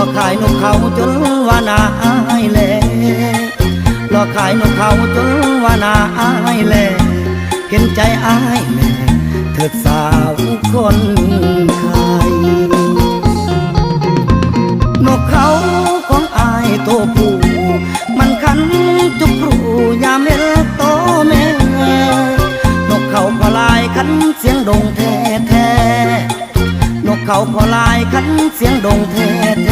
อกขายนกเขาจนว่านาอายแลหลอกขายนกเขาจนว่านาอายแลเห็นใจอายแม่เถิดสาวคนไข้นกเขาของอายตัวผู้มันคันจุกรูยามเห็นโตแม่นกเขาก็ลายคันเสียงดงแท้แท้นกเขาก็ลายคันเสียงดงแท้แท้